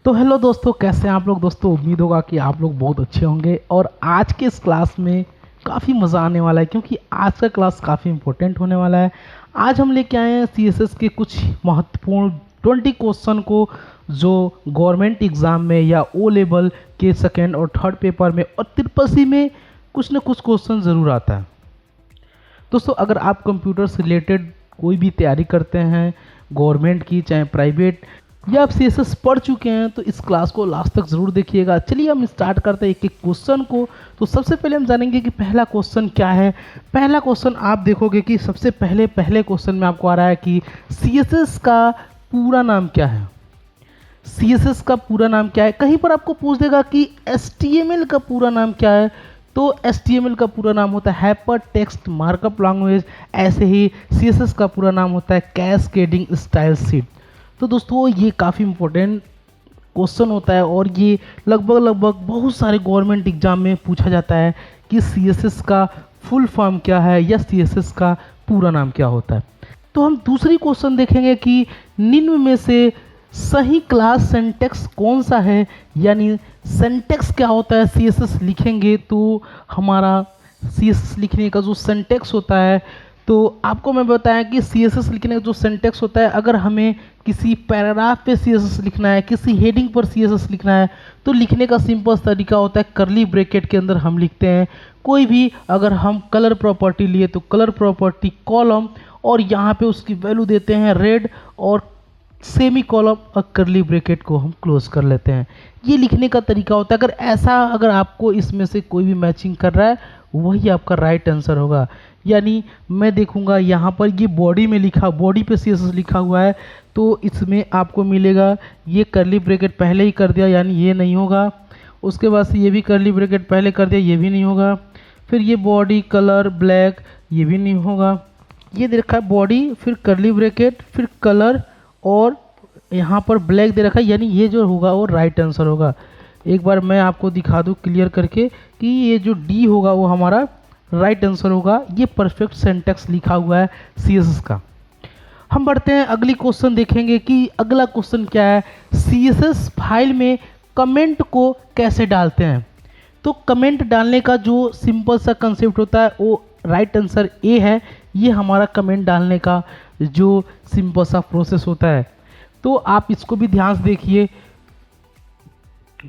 तो हेलो दोस्तों, कैसे हैं आप लोग। दोस्तों उम्मीद होगा कि आप लोग बहुत अच्छे होंगे और आज के इस क्लास में काफ़ी मज़ा आने वाला है क्योंकि आज का क्लास काफ़ी इंपॉर्टेंट होने वाला है। आज हम लेके आए हैं सीएसएस के कुछ महत्वपूर्ण 20 क्वेश्चन को जो गवर्नमेंट एग्ज़ाम में या ओ लेवल के सेकेंड और थर्ड पेपर में और ट्रिपल सी में कुछ ना कुछ क्वेश्चन ज़रूर आता है। दोस्तों अगर आप कंप्यूटर से रिलेटेड कोई भी तैयारी करते हैं, गवर्नमेंट की चाहे प्राइवेट, या आप सीएसएस पढ़ चुके हैं तो इस क्लास को लास्ट तक ज़रूर देखिएगा। चलिए हम स्टार्ट करते हैं एक एक क्वेश्चन को। तो सबसे पहले हम जानेंगे कि पहला क्वेश्चन क्या है। पहला क्वेश्चन आप देखोगे कि सबसे पहले क्वेश्चन में आपको आ रहा है कि सीएसएस का पूरा नाम क्या है। सीएसएस का पूरा नाम क्या है। कहीं पर आपको पूछ देगा कि एचटीएमएल का पूरा नाम क्या है, तो एचटीएमएल का पूरा नाम होता है हाइपर टेक्स्ट मार्कअप लैंग्वेज। ऐसे ही सीएसएस का पूरा नाम होता है कैस्केडिंग स्टाइल शीट। तो दोस्तों ये काफ़ी इंपॉर्टेंट क्वेश्चन होता है और ये लगभग बहुत सारे गवर्नमेंट एग्जाम में पूछा जाता है कि सीएसएस का फुल फॉर्म क्या है या सीएसएस का पूरा नाम क्या होता है। तो हम दूसरी क्वेश्चन देखेंगे कि निम्न में से सही क्लास सिंटैक्स कौन सा है, यानी सिंटैक्स क्या होता है। सीएसएस लिखेंगे तो हमारा सीएसएस लिखने का जो सिंटैक्स होता है, तो आपको मैं बताया कि सीएसएस लिखने का जो सिंटैक्स होता है, अगर हमें किसी पैराग्राफ पे सीएसएस लिखना है, किसी हेडिंग पर सीएसएस लिखना है, तो लिखने का सिंपल तरीका होता है करली ब्रैकेट के अंदर हम लिखते हैं। कोई भी अगर हम कलर प्रॉपर्टी लिए तो कलर प्रॉपर्टी कॉलम, और यहाँ पे उसकी वैल्यू देते हैं रेड, और सेमी कॉलम और करली ब्रैकेट को हम क्लोज कर लेते हैं। ये लिखने का तरीका होता है। अगर आपको इसमें से कोई भी मैचिंग कर रहा है, वही आपका राइट आंसर होगा। यानी मैं देखूंगा यहाँ पर ये बॉडी में लिखा, बॉडी पे सीएसएस लिखा हुआ है, तो इसमें आपको मिलेगा ये करली ब्रैकेट पहले ही कर दिया, यानी ये नहीं होगा। उसके बाद से ये भी करली ब्रैकेट पहले कर दिया, ये भी नहीं होगा। फिर ये बॉडी कलर ब्लैक, ये भी नहीं होगा। ये दे रखा है बॉडी, फिर करली ब्रैकेट, फिर कलर, और यहाँ पर ब्लैक दे रखा है, यानी ये जो होगा वो राइट आंसर होगा। एक बार मैं आपको दिखा दूँ क्लियर करके कि ये जो डी होगा वो हमारा राइट आंसर होगा। ये परफेक्ट सिंटैक्स लिखा हुआ है सीएसएस का। हम बढ़ते हैं, अगली क्वेश्चन देखेंगे कि अगला क्वेश्चन क्या है। सीएसएस फाइल में कमेंट को कैसे डालते हैं। तो कमेंट डालने का जो सिंपल सा कंसेप्ट होता है वो राइट आंसर ए है। ये हमारा कमेंट डालने का जो सिंपल सा प्रोसेस होता है, तो आप इसको भी ध्यान से देखिए,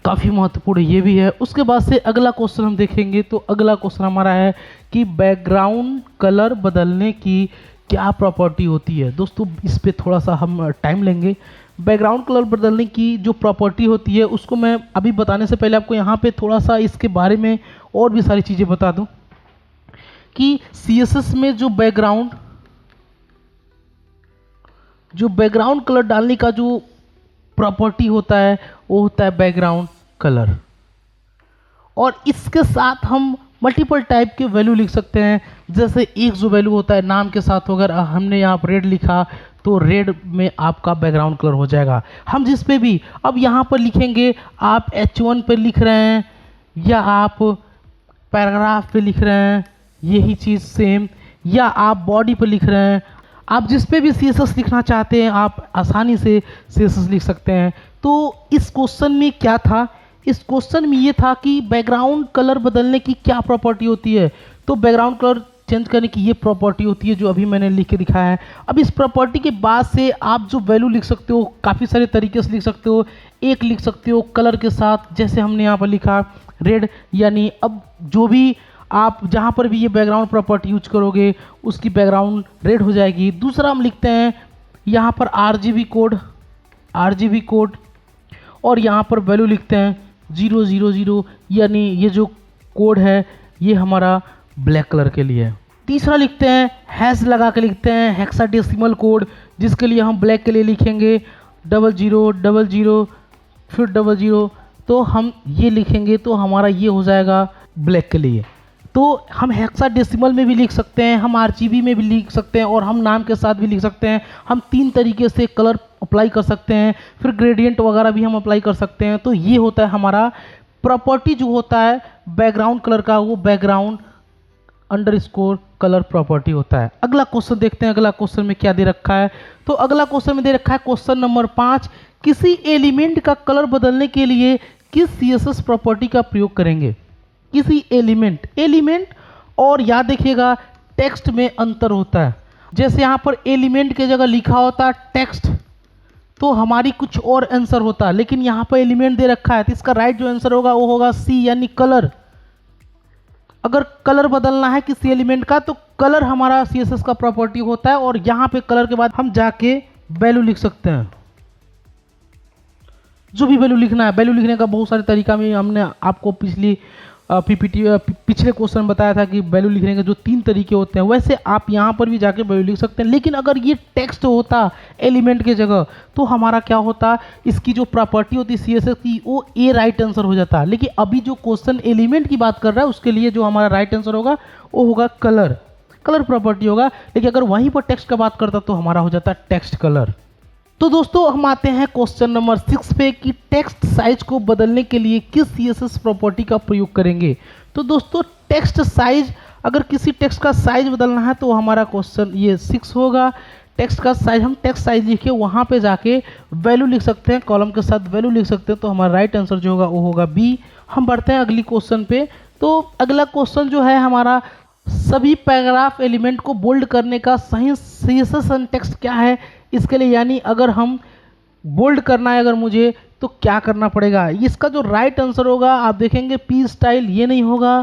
काफ़ी महत्वपूर्ण ये भी है। उसके बाद से अगला क्वेश्चन हम देखेंगे, तो अगला क्वेश्चन हमारा है कि बैकग्राउंड कलर बदलने की क्या प्रॉपर्टी होती है। दोस्तों इस पे थोड़ा सा हम टाइम लेंगे। बैकग्राउंड कलर बदलने की जो प्रॉपर्टी होती है उसको मैं अभी बताने से पहले आपको यहाँ पे थोड़ा सा इसके बारे में और भी सारी चीज़ें बता दूँ कि सीएसएस में जो बैकग्राउंड कलर डालने का जो प्रॉपर्टी होता है वो होता है बैकग्राउंड कलर, और इसके साथ हम मल्टीपल टाइप के वैल्यू लिख सकते हैं। जैसे एक जो वैल्यू होता है नाम के साथ, अगर हमने यहाँ पर रेड लिखा तो रेड में आपका बैकग्राउंड कलर हो जाएगा। हम जिस पे भी अब यहाँ पर लिखेंगे, आप H1 पे लिख रहे हैं या आप पैराग्राफ पे लिख रहे हैं, यही चीज़ सेम, या आप बॉडी पे लिख रहे हैं, आप जिस पे भी सीएसएस लिखना चाहते हैं आप आसानी से सीएसएस लिख सकते हैं। तो इस क्वेश्चन में क्या था, इस क्वेश्चन में ये था कि बैकग्राउंड कलर बदलने की क्या प्रॉपर्टी होती है। तो बैकग्राउंड कलर चेंज करने की ये प्रॉपर्टी होती है जो अभी मैंने लिख के दिखाया है। अब इस प्रॉपर्टी के बाद से आप जो वैल्यू लिख सकते हो काफ़ी सारे तरीके से लिख सकते हो। एक लिख सकते हो कलर के साथ, जैसे हमने यहाँ पर लिखा रेड, यानी अब जो भी आप जहाँ पर भी ये बैकग्राउंड प्रॉपर्टी यूज करोगे उसकी बैकग्राउंड रेड हो जाएगी। दूसरा हम लिखते हैं यहाँ पर आरजीबी कोड, और यहाँ पर वैल्यू लिखते हैं 000, यानी ये जो कोड है ये हमारा ब्लैक कलर के लिए है। तीसरा लिखते हैं हैश लगा के लिखते हैं हेक्साडेसिमल कोड, जिसके लिए हम ब्लैक के लिए लिखेंगे 0000 फिर 00, तो हम ये लिखेंगे तो हमारा ये हो जाएगा ब्लैक के लिए। तो हम हेक्साडेसिमल में भी लिख सकते हैं, हम आरजीबी में भी लिख सकते हैं, और हम नाम के साथ भी लिख सकते हैं। हम 3 तरीके से कलर अप्लाई कर सकते हैं, फिर ग्रेडियंट वगैरह भी हम अप्लाई कर सकते हैं। तो ये होता है हमारा प्रॉपर्टी जो होता है बैकग्राउंड कलर का, वो बैकग्राउंड अंडरस्कोर कलर प्रॉपर्टी होता है। अगला क्वेश्चन देखते हैं, अगला क्वेश्चन में क्या दे रखा है। तो अगला क्वेश्चन में दे रखा है क्वेश्चन नंबर 5 किसी एलिमेंट का कलर बदलने के लिए किस सीएसएस प्रॉपर्टी का प्रयोग करेंगे? किसी एलिमेंट और याद देखिएगा टेक्स्ट में अंतर होता है। जैसे यहाँ पर एलिमेंट के जगह लिखा होता है टेक्स्ट, तो हमारी कुछ और आंसर होता है, लेकिन यहाँ पर एलिमेंट दे रखा है, तो इसका राइट जो आंसर होगा वो होगा सी, यानी कलर। अगर कलर बदलना है किसी एलिमेंट का तो कलर हमारा सीएसएस का प्रॉपर्टी होता है, और यहाँ पे कलर के बाद हम जाके वैल्यू लिख सकते हैं। जो भी वैल्यू लिखना है, वैल्यू लिखने का बहुत सारे तरीका में हमने आपको पिछले क्वेश्चन में बताया था कि वैल्यू लिखने के जो 3 तरीके होते हैं, वैसे आप यहाँ पर भी जाके वैल्यू लिख सकते हैं। लेकिन अगर ये टेक्स्ट होता एलिमेंट के जगह तो हमारा क्या होता, इसकी जो प्रॉपर्टी होती सीएसएस की वो ए राइट आंसर हो जाता। लेकिन अभी जो क्वेश्चन एलिमेंट की बात कर रहा है उसके लिए जो हमारा राइट आंसर होगा वो होगा कलर प्रॉपर्टी होगा। लेकिन अगर वहीं पर टेक्स्ट का बात करता तो हमारा हो जाता टेक्स्ट कलर। तो दोस्तों हम आते हैं क्वेश्चन नंबर 6 पे कि टेक्स्ट साइज को बदलने के लिए किस सीएसएस प्रॉपर्टी का प्रयोग करेंगे। तो दोस्तों टेक्स्ट साइज, अगर किसी टेक्स्ट का साइज बदलना है तो हमारा क्वेश्चन ये 6 होगा। टेक्स्ट का साइज, हम टेक्स्ट साइज लिख के वहाँ पे जाके वैल्यू लिख सकते हैं, कॉलम के साथ वैल्यू लिख सकते हैं, तो हमारा राइट आंसर जो होगा वो होगा बी। हम बढ़ते हैं अगली क्वेश्चन पे। तो अगला क्वेश्चन जो है हमारा, सभी पैराग्राफ एलिमेंट को बोल्ड करने का सही सीएसएस टेक्स्ट क्या है। इसके लिए यानी अगर हम बोल्ड करना है अगर मुझे तो क्या करना पड़ेगा। इसका जो राइट आंसर होगा आप देखेंगे पी स्टाइल ये नहीं होगा,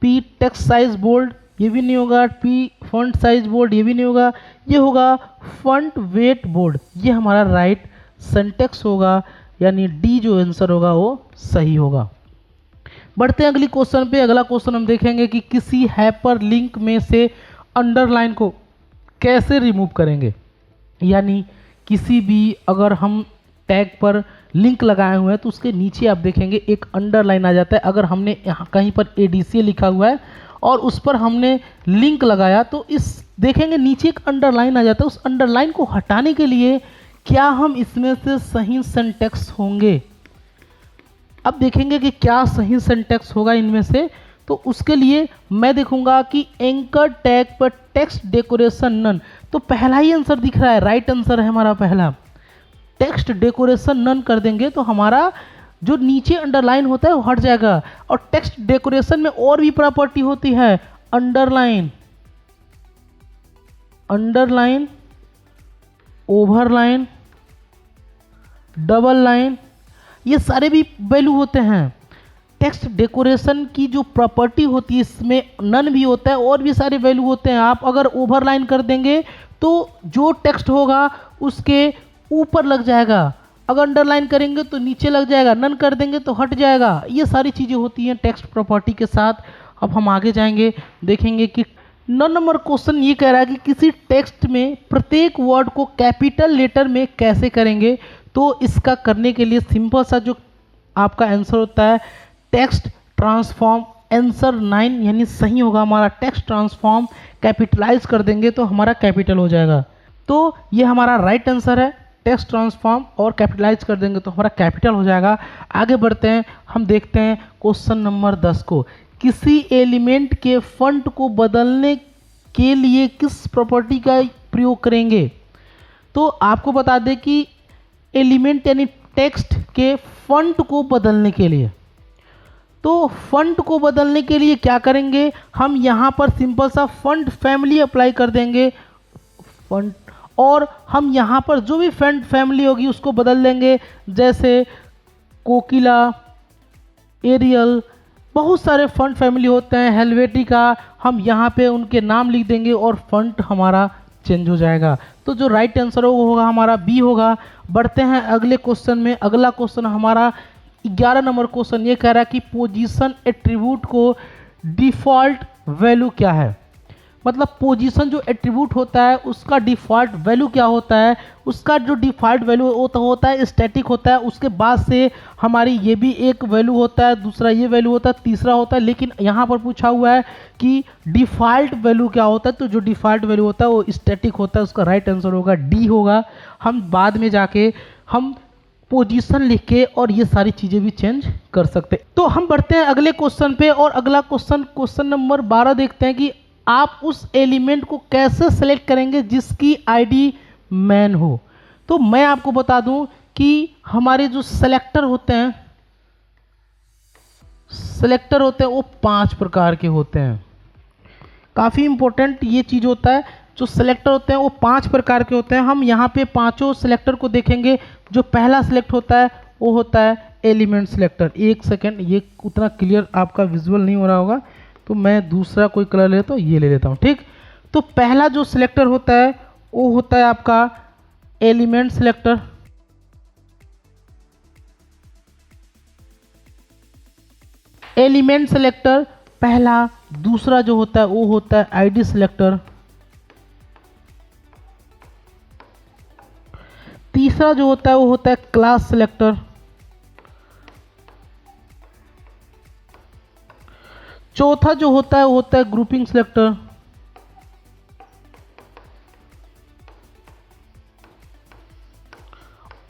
पी टेक्स्ट साइज बोल्ड ये भी नहीं होगा, पी फॉन्ट साइज बोल्ड ये भी नहीं होगा, ये होगा फॉन्ट वेट बोल्ड। ये हमारा राइट सिंटैक्स होगा, यानी डी जो आंसर होगा वो सही होगा। बढ़ते हैं अगली क्वेश्चन पे। अगला क्वेश्चन हम देखेंगे कि किसी हाइपर लिंक में से अंडरलाइन को कैसे रिमूव करेंगे। यानी किसी भी अगर हम टैग पर लिंक लगाए हुए हैं तो उसके नीचे आप देखेंगे एक अंडरलाइन आ जाता है। अगर हमने यहाँ कहीं पर ADCA लिखा हुआ है और उस पर हमने लिंक लगाया तो इस देखेंगे नीचे एक अंडरलाइन आ जाता है। उस अंडरलाइन को हटाने के लिए क्या हम इसमें से सही सिंटैक्स होंगे। अब देखेंगे कि क्या सही सिंटैक्स होगा इनमें से। तो उसके लिए मैं देखूंगा कि एंकर टैग पर टेक्स्ट डेकोरेशन नन, तो पहला ही आंसर दिख रहा है, राइट आंसर है हमारा पहला, टेक्स्ट डेकोरेशन नन कर देंगे तो हमारा जो नीचे अंडरलाइन होता है वो हट जाएगा। और टेक्स्ट डेकोरेशन में और भी प्रॉपर्टी होती है, underline, underline, overline, double line, ये सारे भी वैल्यू होते हैं। टेक्स्ट डेकोरेशन की जो प्रॉपर्टी होती है इसमें नन भी होता है और भी सारे वैल्यू होते हैं। आप अगर ओवरलाइन कर देंगे तो जो टेक्स्ट होगा उसके ऊपर लग जाएगा, अगर अंडरलाइन करेंगे तो नीचे लग जाएगा, नन कर देंगे तो हट जाएगा। ये सारी चीज़ें होती हैं टेक्स्ट प्रॉपर्टी के साथ। अब हम आगे जाएंगे, देखेंगे कि 9 नंबर क्वेश्चन ये कह रहा है कि किसी टेक्स्ट में प्रत्येक वर्ड को कैपिटल लेटर में कैसे करेंगे। तो इसका करने के लिए सिंपल सा जो आपका आंसर होता है टेक्स्ट ट्रांसफॉर्म, आंसर 9 यानी सही होगा हमारा। टेक्स्ट ट्रांसफॉर्म कैपिटलाइज कर देंगे तो हमारा कैपिटल हो जाएगा। तो ये हमारा राइट आंसर है, टेक्स्ट ट्रांसफॉर्म और कैपिटलाइज कर देंगे तो हमारा कैपिटल हो जाएगा। आगे बढ़ते हैं, हम देखते हैं क्वेश्चन नंबर 10 को। किसी एलिमेंट के फॉन्ट को बदलने के लिए किस प्रॉपर्टी का प्रयोग करेंगे। तो आपको बता दें कि एलिमेंट यानी टेक्स्ट के फॉन्ट को बदलने के लिए, तो फॉन्ट को बदलने के लिए क्या करेंगे, हम यहाँ पर सिंपल सा फॉन्ट फैमिली अप्लाई कर देंगे फॉन्ट, और हम यहाँ पर जो भी फॉन्ट फैमिली होगी उसको बदल देंगे। जैसे कोकिला, एरियल, बहुत सारे फॉन्ट फैमिली होते हैं, हेलवेटिका, हम यहाँ पे उनके नाम लिख देंगे और फॉन्ट हमारा चेंज हो जाएगा। तो जो राइट आंसर होगा हमारा बी होगा। बढ़ते हैं अगले क्वेश्चन में। अगला क्वेश्चन हमारा 11 नंबर क्वेश्चन ये कह रहा है कि पोजीशन एट्रीब्यूट को डिफ़ॉल्ट वैल्यू क्या है। मतलब पोजीशन जो एट्रीब्यूट होता है उसका डिफ़ॉल्ट वैल्यू क्या होता है। उसका जो डिफ़ॉल्ट वैल्यू होता है स्टैटिक होता है, उसके बाद से हमारी ये भी एक वैल्यू होता है, दूसरा ये वैल्यू होता है, तीसरा होता है। लेकिन यहाँ पर पूछा हुआ है कि डिफ़ॉल्ट वैल्यू क्या होता है, तो जो डिफ़ॉल्ट वैल्यू होता है वो स्टैटिक होता है, उसका राइट आंसर होगा डी होगा। हम बाद में जाके हम पोजीशन लिख के और ये सारी चीज़ें भी चेंज कर सकते हैं। तो हम बढ़ते हैं अगले क्वेश्चन पे, और अगला क्वेश्चन नंबर 12 देखते हैं कि आप उस एलिमेंट को कैसे सेलेक्ट करेंगे जिसकी आईडी मैन हो। तो मैं आपको बता दूं कि हमारे जो सिलेक्टर होते हैं वो 5 प्रकार के होते हैं। काफ़ी इंपॉर्टेंट ये चीज़ होता है, जो सिलेक्टर होते हैं वो 5 प्रकार के होते हैं। हम यहाँ पे पांचों सिलेक्टर को देखेंगे। जो पहला सिलेक्ट होता है वो होता है एलिमेंट सिलेक्टर। एक सेकेंड, ये उतना क्लियर आपका विजुअल नहीं हो रहा होगा, तो मैं दूसरा कोई कलर लेता हूँ, ये ले लेता हूँ, ठीक। तो पहला जो सिलेक्टर होता है वो होता है आपका एलिमेंट सिलेक्टर। एलिमेंट सिलेक्टर पहला। दूसरा जो होता है वो होता है आईडी सिलेक्टर। तीसरा जो होता है वो होता है क्लास सिलेक्टर। चौथा जो होता है वो होता है ग्रुपिंग सिलेक्टर।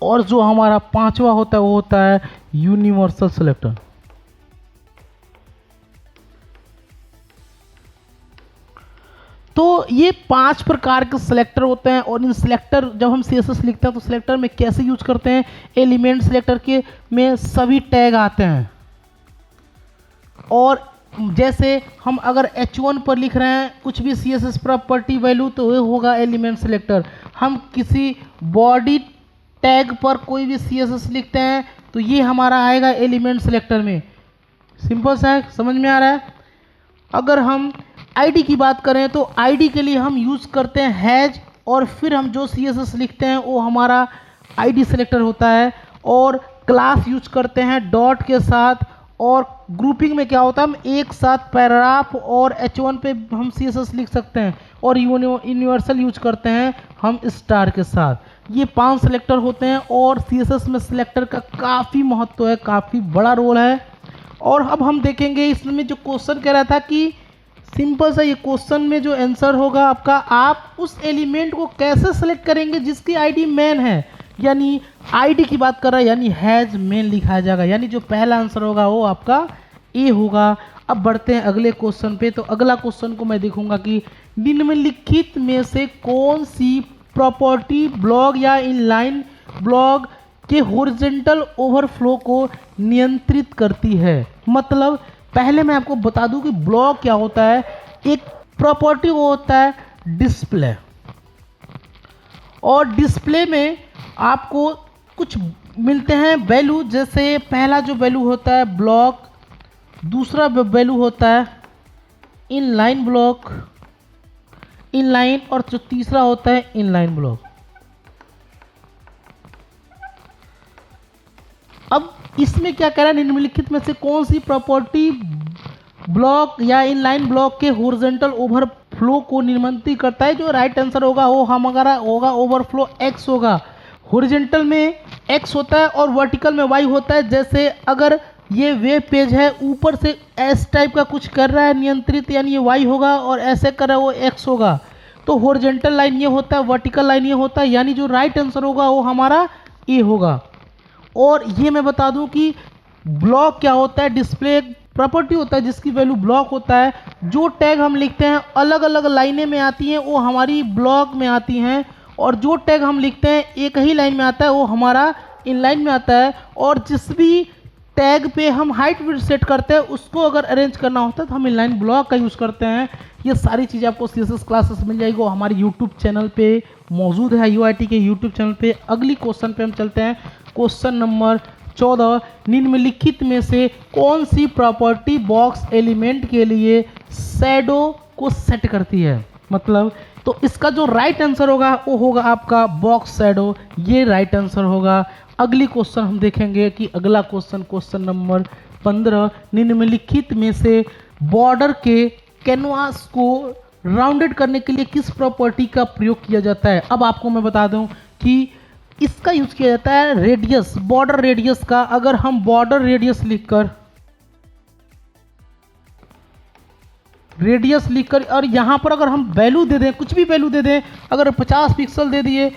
और जो हमारा पांचवा होता है वो होता है यूनिवर्सल सिलेक्टर। तो ये 5 प्रकार के सिलेक्टर होते हैं। और इन सिलेक्टर जब हम CSS लिखते हैं तो सिलेक्टर में कैसे यूज करते हैं, एलिमेंट सिलेक्टर के में सभी टैग आते हैं। और जैसे हम अगर H1 पर लिख रहे हैं कुछ भी CSS प्रॉपर्टी वैल्यू, तो ये होगा एलिमेंट सिलेक्टर। हम किसी बॉडी टैग पर कोई भी CSS लिखते हैं तो ये हमारा आएगा एलिमेंट सिलेक्टर में। सिंपल सा है, समझ में आ रहा है। अगर हम आईडी की बात करें तो आईडी के लिए हम यूज करते हैं हैज, और फिर हम जो CSS लिखते हैं वो हमारा आईडी सिलेक्टर होता है। और क्लास यूज करते हैं डॉट के साथ। और ग्रुपिंग में क्या होता है, हम एक साथ पैराग्राफ और H1 पे हम CSS लिख सकते हैं। और यूनिवर्सल यूज करते हैं हम स्टार के साथ। ये 5 सिलेक्टर होते हैं और CSS में सिलेक्टर का काफ़ी महत्व है, काफ़ी बड़ा रोल है। और अब हम देखेंगे इसमें जो क्वेश्चन कह रहा था कि सिंपल सा ये क्वेश्चन में जो आंसर होगा आपका, आप उस एलिमेंट को कैसे सेलेक्ट करेंगे जिसकी आईडी मेन है। यानी आईडी की बात कर रहा है, यानी हैज मेन लिखा जाएगा। यानी जो पहला आंसर होगा वो आपका ए होगा। अब बढ़ते हैं अगले क्वेश्चन पे। तो अगला क्वेश्चन को मैं देखूंगा कि निम्नलिखित में से कौन सी प्रॉपर्टी ब्लॉक या इनलाइन ब्लॉक के हॉरिजॉन्टल ओवरफ्लो को नियंत्रित करती है। मतलब पहले मैं आपको बता दूं कि ब्लॉक क्या होता है। एक प्रॉपर्टी वो होता है डिस्प्ले, और डिस्प्ले में आपको कुछ मिलते हैं वैल्यू। जैसे पहला जो वैल्यू होता है ब्लॉक, दूसरा वैल्यू होता है इनलाइन ब्लॉक, इनलाइन, और जो तीसरा होता है इनलाइन ब्लॉक। अब इसमें क्या कह रहा है, निम्नलिखित में से कौन सी प्रॉपर्टी ब्लॉक या इनलाइन ब्लॉक के हॉरिजॉन्टल ओवरफ्लो को नियंत्रित करता है। जो राइट आंसर होगा वो हमारा होगा ओवरफ्लो एक्स होगा। हॉरिजॉन्टल में एक्स होता है और वर्टिकल में वाई होता है। जैसे अगर ये वेब पेज है, ऊपर से एस टाइप का कुछ कर रहा है नियंत्रित, यानी ये वाई होगा, और ऐसे कर रहा है वो एक्स होगा। तो हॉरिजॉन्टल लाइन ये होता है, वर्टिकल लाइन ये होता है, यानी जो राइट आंसर होगा वो हमारा ए होगा। और ये मैं बता दूं कि ब्लॉक क्या होता है, डिस्प्ले प्रॉपर्टी होता है जिसकी वैल्यू ब्लॉक होता है। जो टैग हम लिखते हैं अलग अलग लाइनें में आती हैं वो हमारी ब्लॉक में आती हैं, और जो टैग हम लिखते हैं एक ही लाइन में आता है वो हमारा इनलाइन में आता है। और जिस भी टैग पे हम हाइट विड्थ सेट करते हैं उसको अगर अरेंज करना होता है तो हम इनलाइन ब्लॉक का यूज़ करते हैं। ये सारी चीज़ें आपको CSS क्लासेस मिल जाएगी, वो हमारे यूट्यूब चैनल पे मौजूद है, UIT के यूट्यूब चैनल पे। अगली क्वेश्चन पे हम चलते हैं। क्वेश्चन नंबर 14, निम्नलिखित में से कौन सी प्रॉपर्टी बॉक्स एलिमेंट के लिए शैडो को सेट करती है। मतलब तो इसका जो राइट आंसर होगा वो होगा आपका बॉक्स शैडो, ये राइट आंसर होगा। अगली क्वेश्चन हम देखेंगे कि अगला क्वेश्चन नंबर 15, निम्नलिखित में से बॉर्डर के कैनवास को राउंडेड करने के लिए किस प्रॉपर्टी का प्रयोग किया जाता है। अब आपको मैं बता दूं कि इसका यूज किया जाता है रेडियस, बॉर्डर रेडियस का। अगर हम बॉर्डर रेडियस लिखकर और यहां पर अगर हम वैल्यू दे दें, कुछ भी वैल्यू दे दें, अगर 50 पिक्सल दे दिए,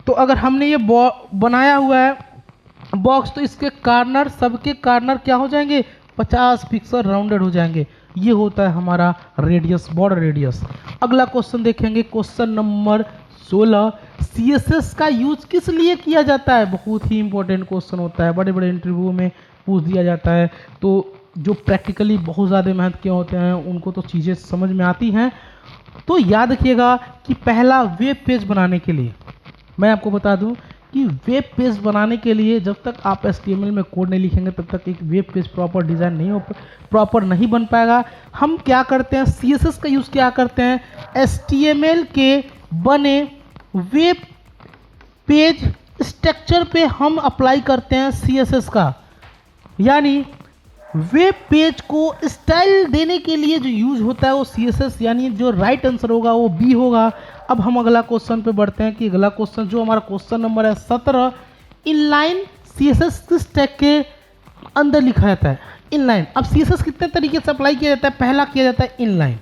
तो अगर हमने ये बनाया हुआ है बॉक्स, तो इसके कार्नर, सबके कार्नर क्या हो जाएंगे, 50 पिक्सल राउंडेड हो जाएंगे। ये होता है हमारा रेडियस, बॉर्डर रेडियस। अगला क्वेश्चन देखेंगे, क्वेश्चन नंबर 16 CSS का यूज किस लिए किया जाता है, बहुत ही इंपॉर्टेंट क्वेश्चन होता है, बड़े बड़े इंटरव्यू में पूछ दिया जाता है। तो जो प्रैक्टिकली बहुत ज़्यादा मेहनत के होते हैं उनको तो चीज़ें समझ में आती हैं। तो याद रखिएगा कि पहला वेब पेज बनाने के लिए मैं आपको बता दूं कि वेब पेज बनाने के लिए जब तक आप HTML में कोड नहीं लिखेंगे तब तक एक वेब पेज प्रॉपर नहीं बन पाएगा। हम क्या करते हैं, CSS का यूज़ क्या करते हैं, HTML के बने वेब पेज स्ट्रक्चर पे हम अप्लाई करते हैं CSS का। यानी वेब पेज को स्टाइल देने के लिए जो यूज होता है वो CSS, यानी जो राइट आंसर होगा वो B होगा। अब हम अगला क्वेश्चन पे बढ़ते हैं कि अगला क्वेश्चन जो हमारा क्वेश्चन नंबर है 17, इनलाइन CSS किस टैग के अंदर लिखा जाता है, इनलाइन। अब CSS कितने तरीके से अप्लाई किया जाता है, पहला किया जाता है इनलाइन,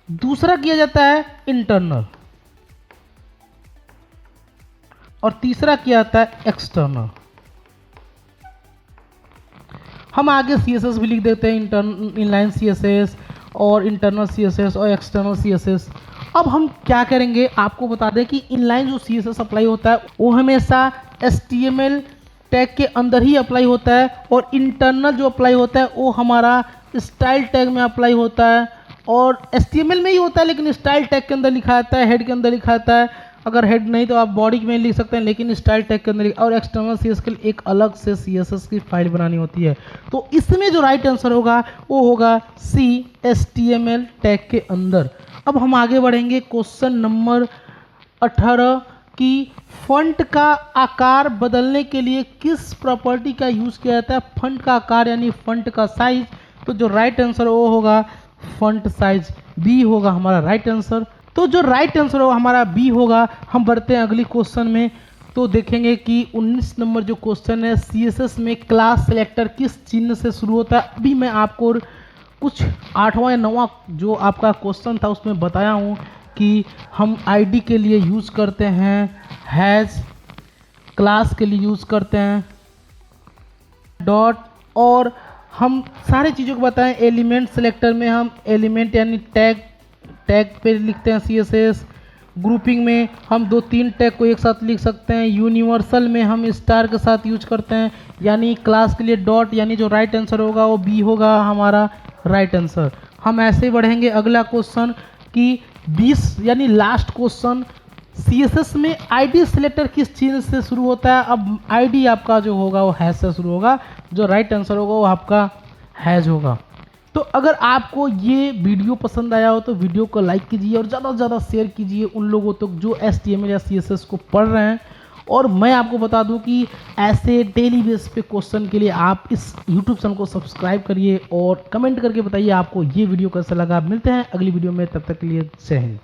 दूसरा किया जाता है इंटरनल और तीसरा किया जाता है एक्सटर्नल। हम आगे CSS भी लिख देते हैं, इनलाइन CSS और इंटरनल CSS और एक्सटर्नल CSS। अब हम क्या करेंगे, आपको बता दें कि इनलाइन जो CSS अप्लाई होता है वो हमेशा HTML टैग के अंदर ही अप्लाई होता है और इंटरनल जो अप्लाई होता है वो हमारा स्टाइल टैग में अप्लाई होता है और HTML में ही होता है लेकिन स्टाइल टैग के अंदर लिखा जाता है, हेड के अंदर लिखा जाता है। अगर हेड नहीं तो आप बॉडी में लिख सकते हैं लेकिन स्टाइल टैग के अंदर और एक्सटर्नल CSS के लिए एक अलग से CSS की फाइल बनानी होती है। तो इसमें जो राइट आंसर होगा वो होगा C, HTML टैग के अंदर। अब हम आगे बढ़ेंगे क्वेश्चन नंबर 18 की फॉन्ट का आकार बदलने के लिए किस प्रॉपर्टी का यूज किया जाता है, फॉन्ट का आकार यानी फॉन्ट का साइज। तो जो राइट आंसर वो होगा फॉन्ट साइज, B होगा हमारा राइट आंसर। तो जो राइट आंसर होगा हमारा B होगा। हम बढ़ते हैं अगली क्वेश्चन में तो देखेंगे कि 19 नंबर जो क्वेश्चन है, CSS में क्लास सेलेक्टर किस चिन्ह से शुरू होता है। अभी मैं आपको कुछ 8वां या 9वां जो आपका क्वेश्चन था उसमें बताया हूँ कि हम ID के लिए यूज़ करते हैं हैश, क्लास के लिए यूज़ करते हैं डॉट, और हम सारी चीज़ों को बताएं। एलिमेंट सेलेक्टर में हम एलिमेंट यानी टैग पे लिखते हैं CSS। ग्रुपिंग में हम 2-3 टैग को एक साथ लिख सकते हैं। यूनिवर्सल में हम स्टार के साथ यूज करते हैं, यानी क्लास के लिए डॉट, यानी जो राइट आंसर होगा वो B होगा हमारा राइट आंसर। हम ऐसे बढ़ेंगे अगला क्वेश्चन कि 20 यानी लास्ट क्वेश्चन, CSS में ID सिलेक्टर किस चिन्ह से शुरू होता है। अब ID आपका जो होगा वो हैश से शुरू होगा, जो राइट आंसर होगा वो आपका हैश होगा। तो अगर आपको ये वीडियो पसंद आया हो तो वीडियो को लाइक कीजिए और ज़्यादा से ज़्यादा शेयर कीजिए उन लोगों तक जो HTML या CSS को पढ़ रहे हैं। और मैं आपको बता दूं कि ऐसे डेली बेस पे क्वेश्चन के लिए आप इस YouTube चैनल को सब्सक्राइब करिए और कमेंट करके बताइए आपको ये वीडियो कैसा लगा। मिलते हैं अगली वीडियो में, तब तक के लिए जय हिंद।